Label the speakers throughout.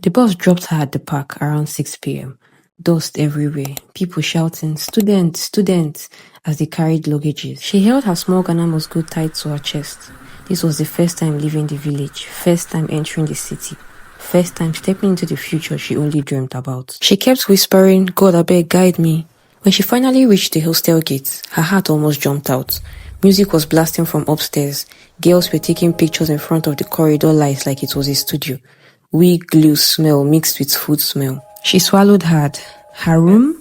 Speaker 1: The bus dropped her at the park around 6 p.m. Dust everywhere, people shouting, "Students, students," as they carried luggages. She held her small Ghana must go tight to her chest. This was the first time leaving the village, first time entering the city, first time stepping into the future she only dreamt about. She kept whispering, "God, abeg, guide me." When she finally reached the hostel gate, her heart almost jumped out. Music was blasting from upstairs. Girls were taking pictures in front of the corridor lights like it was a studio. Wig glue smell mixed with food smell. She swallowed hard. Her room?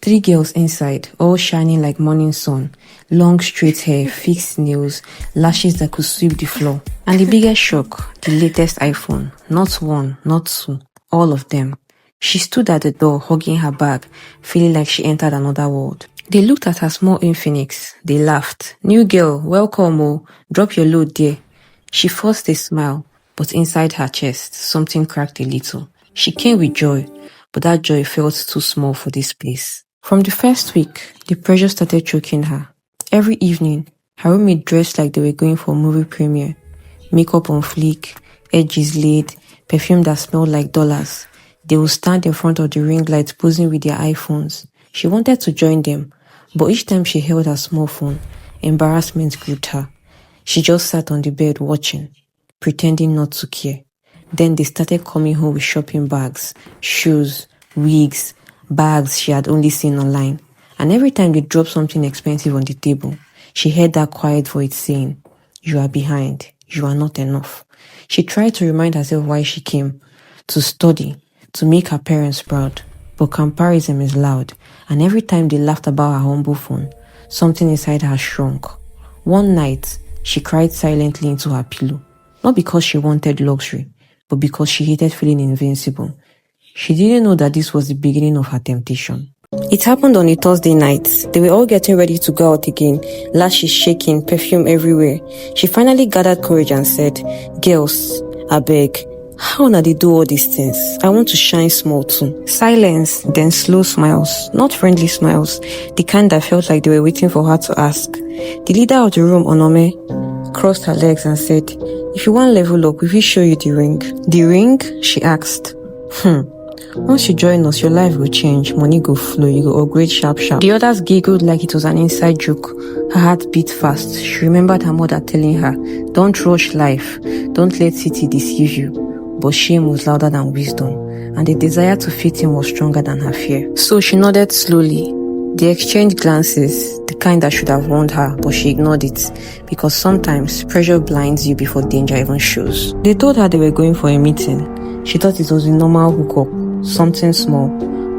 Speaker 1: 3 girls inside, all shining like morning sun. Long straight hair, fixed nails, lashes that could sweep the floor. And the biggest shock, the latest iPhone. Not one, not two, all of them. She stood at the door, hugging her bag, feeling like she entered another world. They looked at her small Infinix. They laughed. "New girl, welcome, oh. Drop your load there." She forced a smile, but inside her chest, something cracked a little. She came with joy, but that joy felt too small for this place. From the first week, the pressure started choking her. Every evening, her roommate dressed like they were going for a movie premiere. Makeup on fleek, edges laid, perfume that smelled like dollars. They would stand in front of the ring lights posing with their iPhones. She wanted to join them, but each time she held her small phone, embarrassment gripped her. She just sat on the bed watching, pretending not to care. Then they started coming home with shopping bags, shoes, wigs, bags she had only seen online. And every time they dropped something expensive on the table, she heard that quiet voice saying, "You are behind. You are not enough." She tried to remind herself why she came, to study, to make her parents proud. But comparison is loud, and every time they laughed about her humble phone, something inside her shrunk. One night, she cried silently into her pillow, not because she wanted luxury, but because she hated feeling invincible. She didn't know that this was the beginning of her temptation. It happened on a Thursday night. They were all getting ready to go out again, lashes shaking, perfume everywhere. She finally gathered courage and said, "Girls, I beg, how na they do all these things? I want to shine small too." Silence, then slow smiles, not friendly smiles, the kind that felt like they were waiting for her to ask. The leader of the room, Onome, crossed her legs and said, "If you want level up, we will show you the ring." "The ring?" she asked. "Once you join us, your life will change, money go flow, you go upgrade sharp. The others giggled like it was an inside joke. Her heart beat fast. She remembered her mother telling her, "Don't rush life, don't let city deceive you." But shame was louder than wisdom, and the desire to fit in was stronger than her fear. So she nodded slowly. They exchanged glances, the kind that should have warned her, but she ignored it, because sometimes pressure blinds you before danger even shows. They told her they were going for a meeting. She thought it was a normal hookup, something small.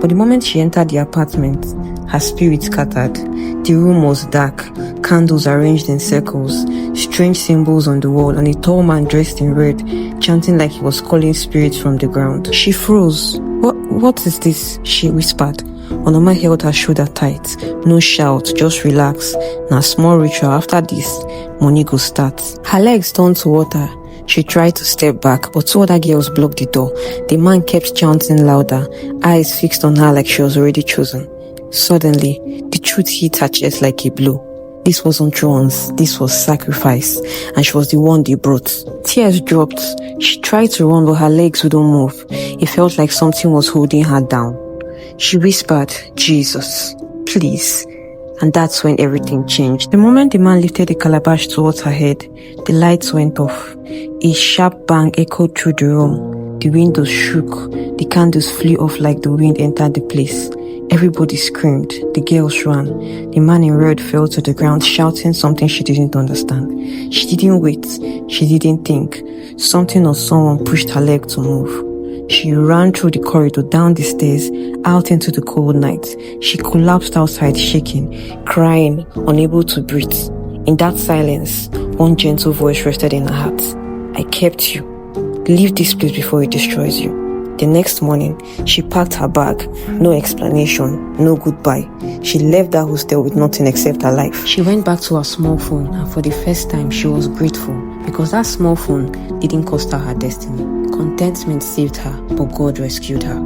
Speaker 1: But the moment she entered the apartment, her spirit scattered. The room was dark, candles arranged in circles, strange symbols on the wall, and a tall man dressed in red, chanting like he was calling spirits from the ground. She froze. What is this?" she whispered. Onoma held her shoulder tight. "No shout, just relax. Now small ritual, after this, money go start." Her legs turned to water. She tried to step back, but 2 other girls blocked the door. The man kept chanting louder, eyes fixed on her like she was already chosen. Suddenly, the truth hit her chest like a blow. This wasn't thrones, this was sacrifice, and she was the one they brought. Tears dropped. She tried to run, but her legs wouldn't move. It felt like something was holding her down. She whispered, "Jesus, please." And that's when everything changed. The moment the man lifted the calabash towards her head, the lights went off. A sharp bang echoed through the room. The windows shook. The candles flew off like the wind entered the place. Everybody screamed. The girls ran. The man in red fell to the ground, shouting something she didn't understand. She didn't wait. She didn't think. Something or someone pushed her leg to move. She ran through the corridor, down the stairs, out into the cold night. She collapsed outside, shaking, crying, unable to breathe. In that silence, one gentle voice rested in her heart. "I kept you. Leave this place before it destroys you." The next morning, she packed her bag. No explanation, no goodbye. She left that hostel with nothing except her life. She went back to her small phone, and for the first time, she was grateful, because that small phone didn't cost her her destiny. Contentment saved her, but God rescued her.